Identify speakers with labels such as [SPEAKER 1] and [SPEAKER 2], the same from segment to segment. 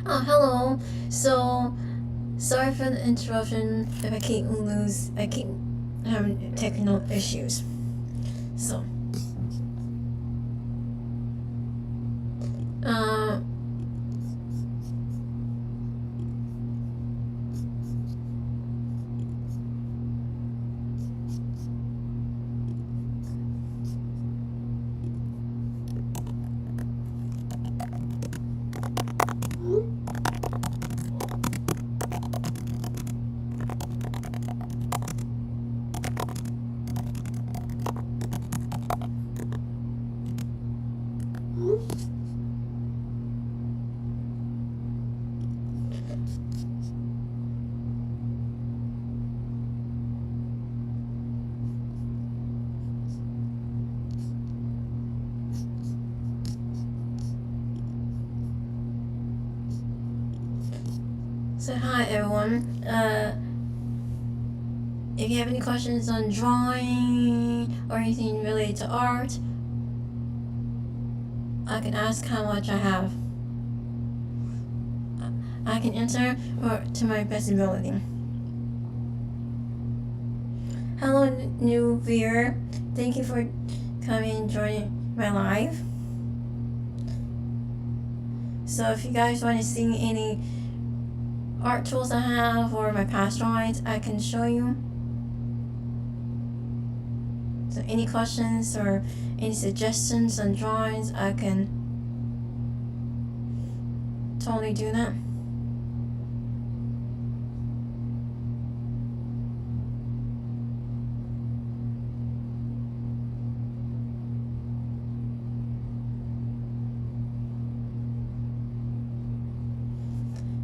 [SPEAKER 1] Oh, hello. So, sorry for the interruption. If I keep having technical issues. So, uh, so hi everyone. If you have any questions on drawing or anything related to art, I can ask how much I have. I can answer to my best ability. Hello, new viewer. Thank you for coming and joining my live. So if you guys want to see any art tools I have or my past drawings, I can show you. So any questions or any suggestions on drawings, I can totally do that.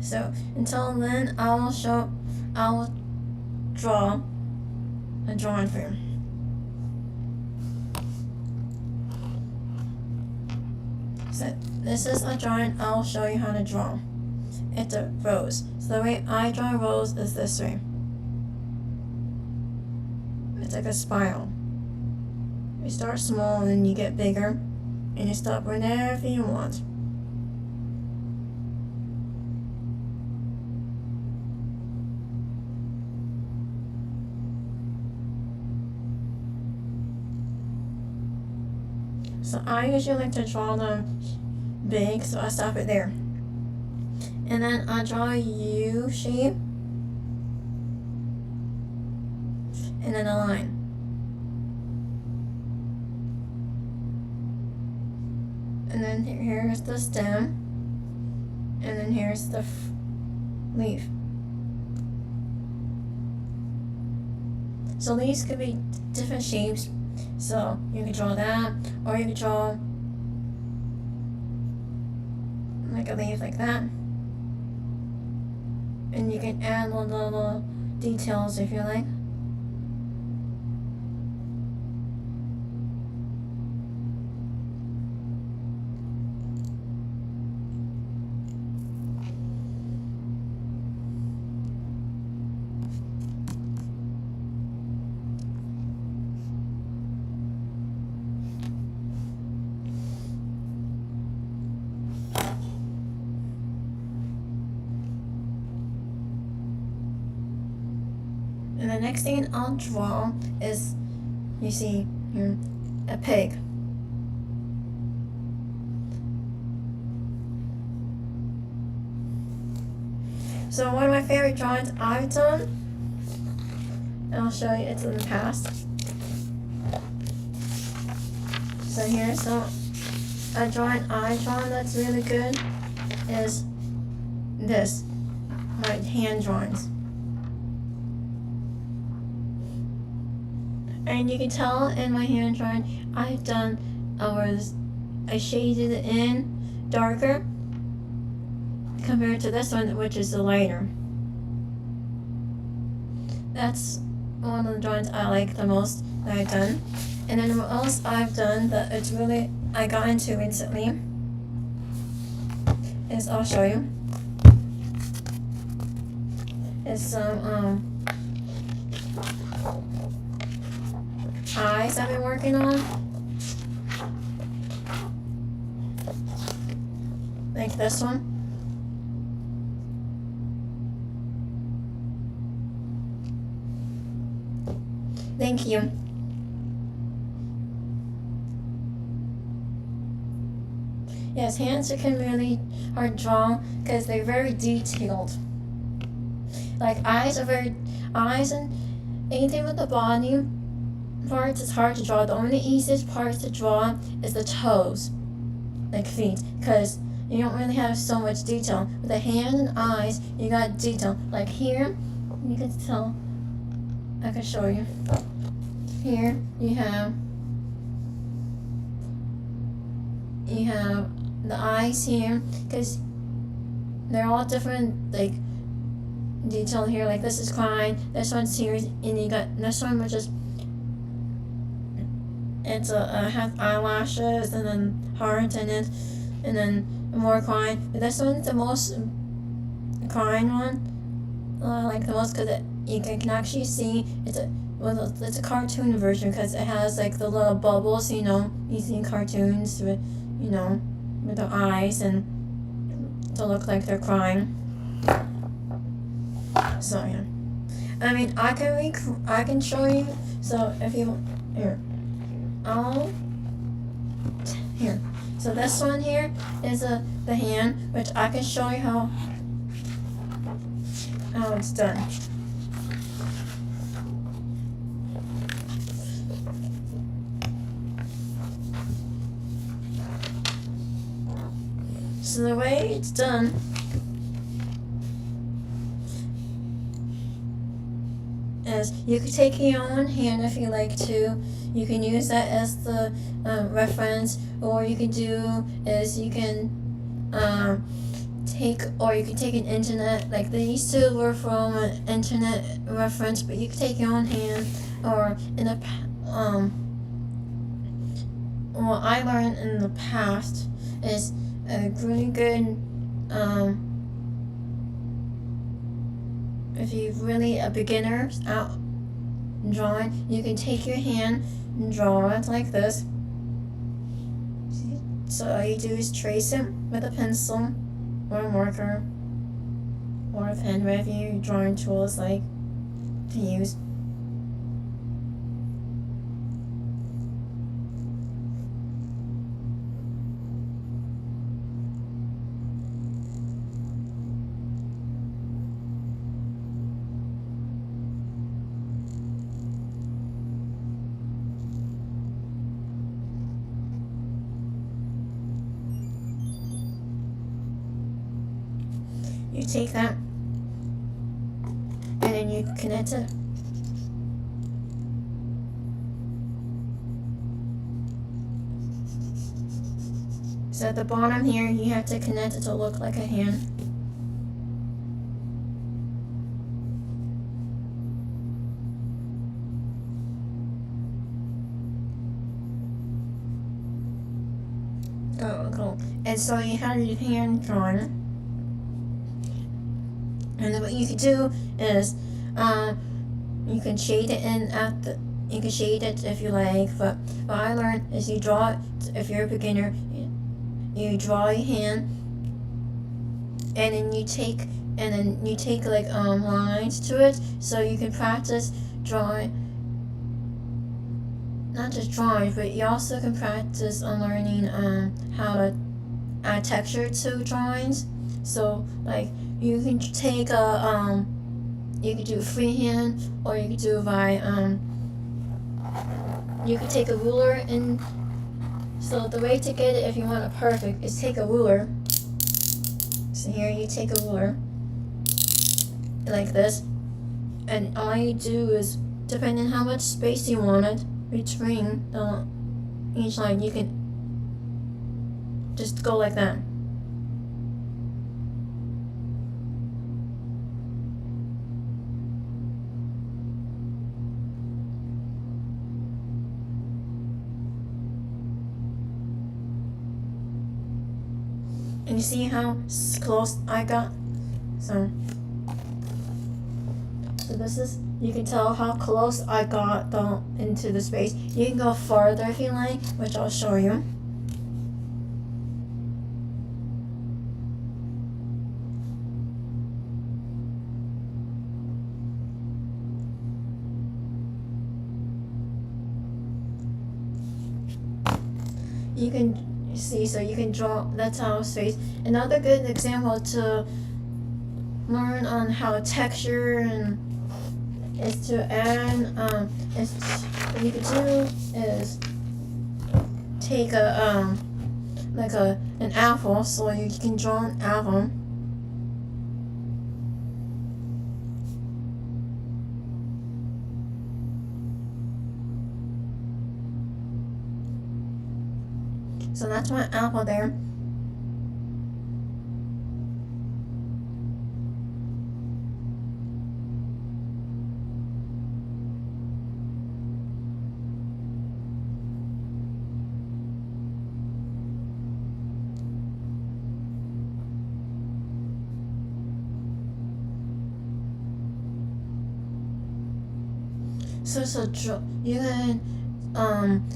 [SPEAKER 1] So until then, I will draw a drawing for you. So this is a drawing. I'll show you how to draw. It's a rose. So the way I draw a rose is this way. It's like a spiral. You start small and then you get bigger, and you stop whenever you want. So I usually like to draw them big, so I stop it there. And then I draw a U shape, and then a line. And then here's the stem, and then here's the leaf. So these could be different shapes. So you can draw that, or you can draw like a leaf like that. And you can add little details if you like. And the next thing I'll draw is, you see here, a pig. So one of my favorite drawings I've done, and I'll show you, it's in the past. So here's a drawing I've drawn that's really good is this, my hand drawings. And you can tell in my hand drawing, I shaded it in darker compared to this one, which is the lighter. That's one of the drawings I like the most that I've done. And then what else I've done that I got into recently is, I'll show you. It's some eyes I've been working on. like this one. Thank you. Yes, hands can really hard to draw because they're very detailed. Like eyes and anything with the body parts is hard to draw. The only easiest parts to draw is the toes, like feet, because you don't really have so much detail. With the hand and eyes, you got detail. Like here, you can tell. I can show you. Here you have the eyes here, because they're all different, like detail here. Like this is crying, this one's serious, and you got this one which is has eyelashes and then heart in it, and then more crying. But this one's the most crying one, like the most, because you can actually see it's a cartoon version, because it has like the little bubbles, you see in cartoons with with their eyes and to look like they're crying. So yeah, I mean I can show you. So if you here. Here. So this one here is the hand, which I can show you how it's done. So the way it's done is you can take your own hand if you like to. You can use that as the reference, or you can do is you can take an internet, like these two were from an internet reference, but you can take your own hand, or what I learned in the past is a really good if you're really a beginner out drawing, you can take your hand and draw it like this. So all you do is trace it with a pencil or a marker or a pen, whatever your drawing tools like to use. You take that and then you connect it. So at the bottom here, you have to connect it to look like a hand. Oh, cool. And so you have your hand drawn. And then what you can do is, you can shade it in you can shade it if you like, but what I learned is you draw it, if you're a beginner, you draw your hand, and then you take like lines to it, so you can practice drawing, not just drawing, but you also can practice on learning how to add texture to drawings. So like you can take you can do freehand, or you can do by you can take a ruler, and so the way to get it if you want it perfect is take a ruler. So here you take a ruler like this, and all you do is, depending on how much space you wanted between each line, you can just go like that. And you see how close I got? So this is, you can tell how close I got into the space. You can go farther if you like, which I'll show you. you can see, so you can draw, that's how it's face. Another good example to learn on how texture and is to add, what you could do is take a, like an apple, so you can draw an apple. So that's my apple there. So you can,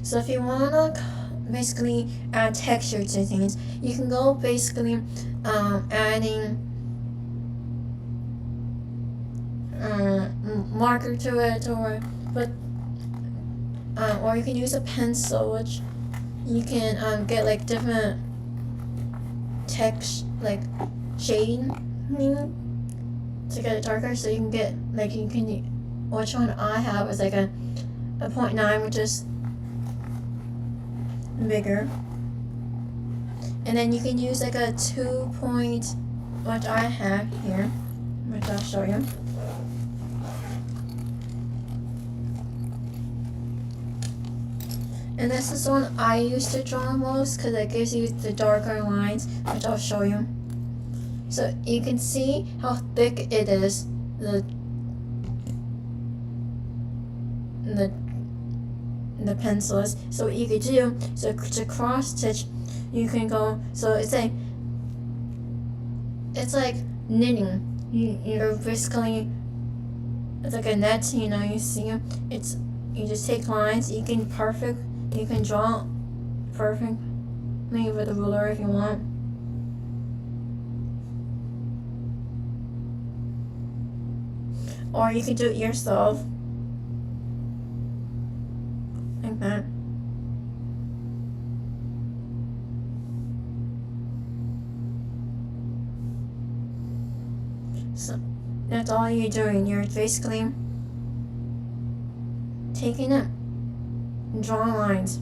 [SPEAKER 1] so if you wanna basically add texture to things, you can go basically adding marker to it, or you can use a pencil, which you can get like different text, like shading to get it darker, so you can get like, you can, which one I have is like a 0.9, which is bigger, and then you can use like a 2 point, which I have here, which I'll show you. And this is the one I use to draw most, because it gives you the darker lines, which I'll show you. So you can see how thick it is, the pencil is. So what you could do, so to cross stitch, you can go, so it's like knitting. You're basically, it's like a net, you see, you just take lines, you can draw perfectly with a ruler if you want. Or you can do it yourself, like that. So that's all you're doing. You're basically taking it and drawing lines.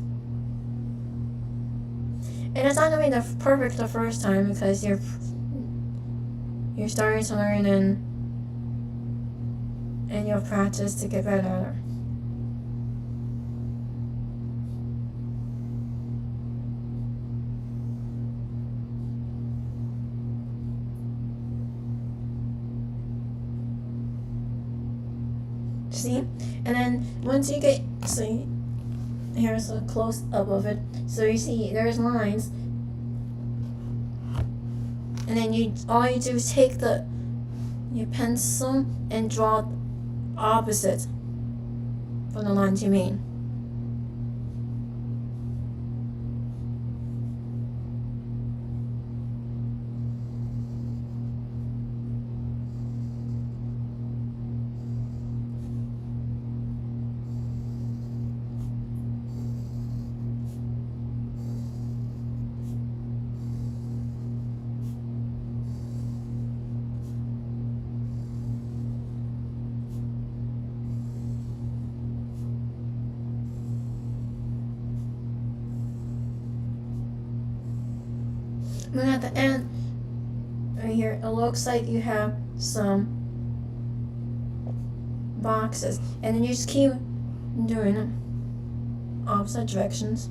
[SPEAKER 1] And it's not gonna be perfect the first time, because you're starting to learn, and you'll practice to get better at it. See? And then once you get, see, here's a close up of it. So you see there's lines. And then all you do is take your pencil and draw opposite from the lines you made. And at the end, right here, it looks like you have some boxes, and then you just keep doing it, opposite directions.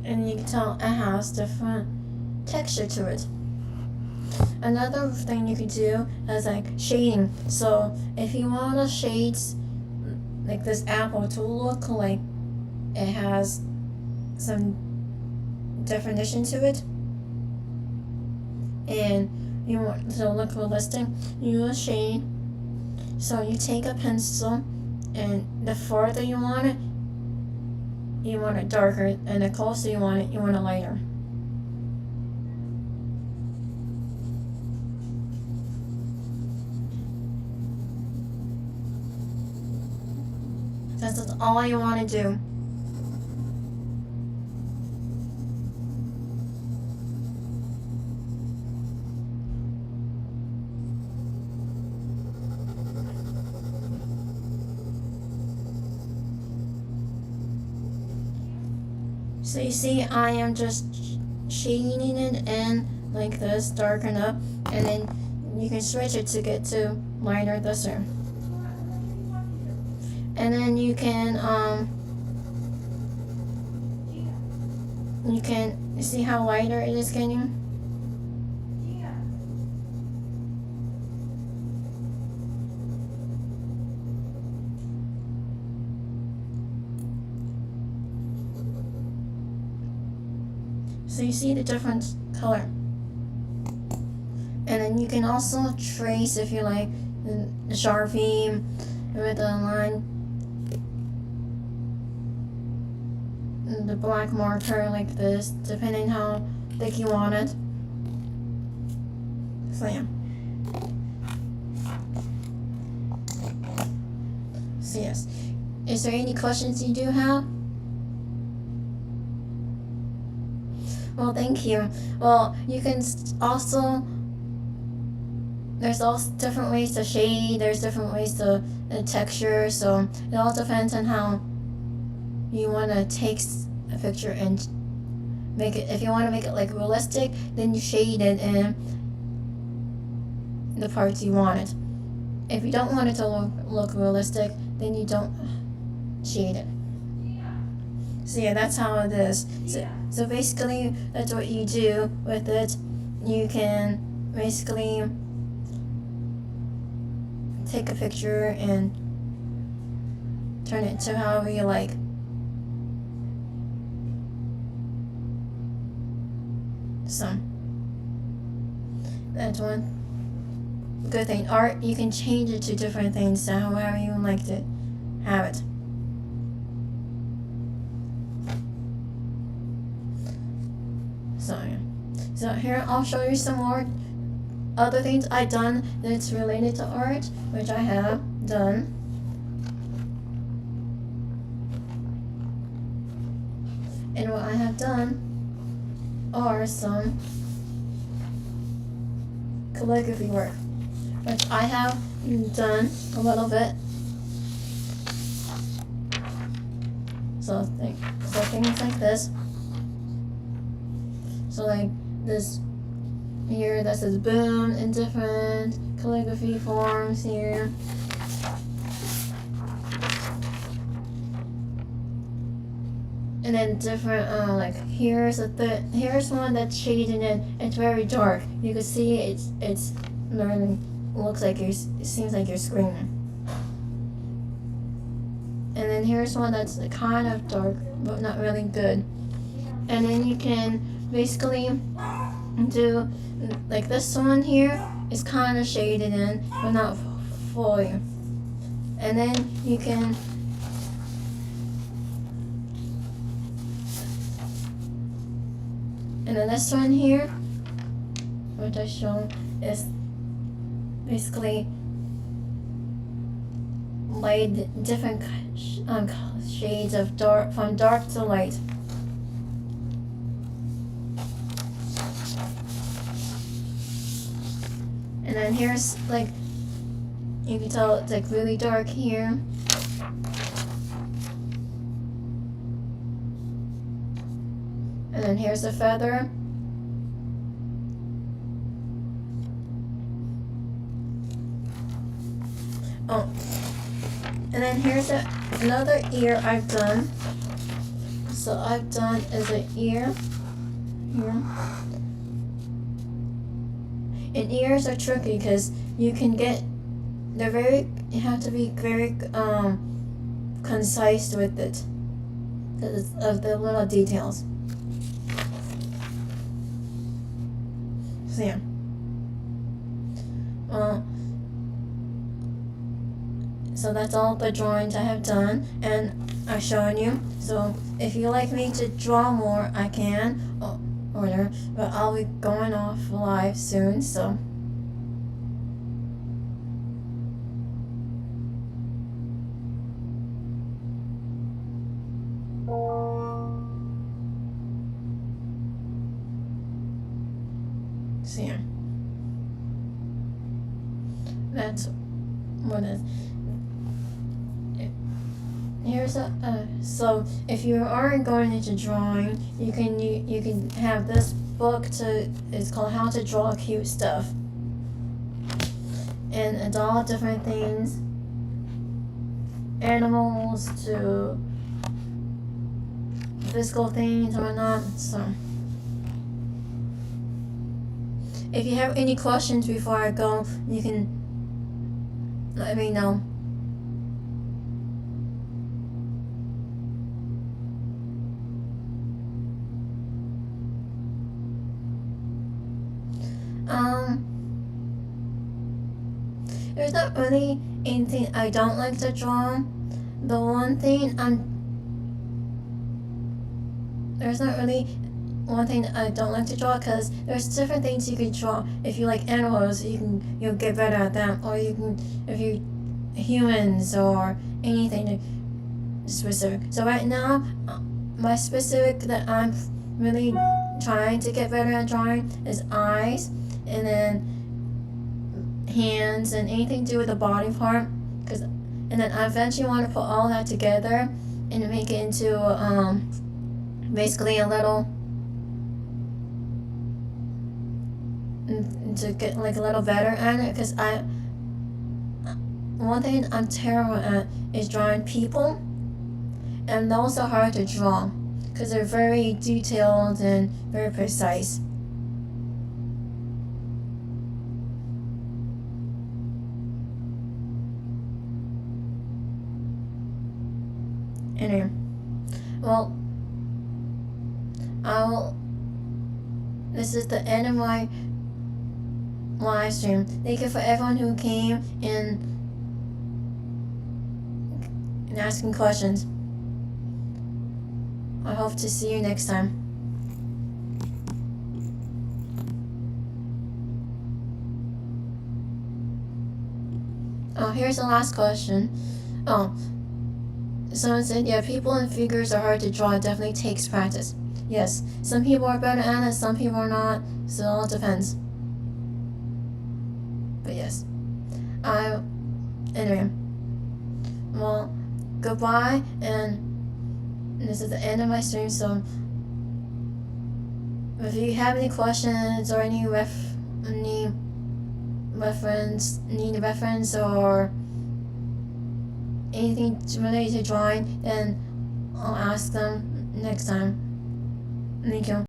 [SPEAKER 1] And you can tell it has different texture to it. Another thing you could do is like shading. So if you want the shades, like this apple, to look like it has some definition to it, and you want to look realistic, you use shade. So you take a pencil, and the farther you want it darker, and the closer you want it lighter. That's all you want to do. So you see, I am just shading it in like this, darken up, and then you can switch it to get to lighter this way. And then you can see how lighter it is getting. So you see the different color. And then you can also trace, if you like, the Sharpie with the line, the black marker like this, depending how thick you want it. So yeah. So yes. Is there any questions you do have? Well, thank you. Well, you can also, there's also different ways to shade, there's different ways to texture, so it all depends on how you want to take a picture and make it. If you want to make it like realistic, then you shade it in the parts you want it. If you don't want it to look realistic, then you don't shade it. So yeah, that's how it is. So basically, that's what you do with it. You can basically take a picture and turn it to however you like. So that's one good thing. Art, you can change it to different things, so however you would like to have it. So here I'll show you some more other things I've done that's related to art, which I have done. And what I have done are some calligraphy work, which I have done a little bit. So things like this. So like this here that says boom in different calligraphy forms here. And then different like here's one that's shaded in. It's very dark. You can see it's learning. Looks like it seems like you're screaming. And then here's one that's kind of dark but not really good. And then you can basically do like this one here is kind of shaded in but not fully. And then you can and then this one here, which I shown, is basically light, different shades of dark, from dark to light. And then here's like, you can tell it's like really dark here. And then here's the feather. Oh, and then here's another ear I've done. So I've done is an ear here. And ears are tricky because you have to be very concise with it because of the little details. So yeah. So that's all the drawings I have done, and I've shown you. So if you like me to draw more, I can, order, but I'll be going off live soon, so. So yeah. That's what it is. Here's so if you aren't going into drawing, you can have this book it's called How to Draw Cute Stuff, and it's all different things, animals to physical things or not. So if you have any questions before I go, you can let me know. There's not really anything I don't like to draw. The one thing there's not really one thing I don't like to draw, because there's different things you can draw. If you like animals, you'll get better at them, or you can if you humans or anything specific. So right now, my specific that I'm really trying to get better at drawing is eyes, and then hands, and anything to do with the body part. And then I eventually want to put all that together and make it into basically a little, to get like a little better at it. Because one thing I'm terrible at is drawing people, and those are hard to draw because they're very detailed and very precise. Anyway, well, this is the end of my live stream. Thank you for everyone who came and asking questions. I hope to see you next time. Oh, here's the last question. Oh, someone said, yeah, people and figures are hard to draw. It definitely takes practice. Yes, some people are better at it, some people are not, so it all depends. But yes, anyway, well, goodbye, and this is the end of my stream. So if you have any questions or need a reference or anything related to drawing, then I'll ask them next time. Thank you.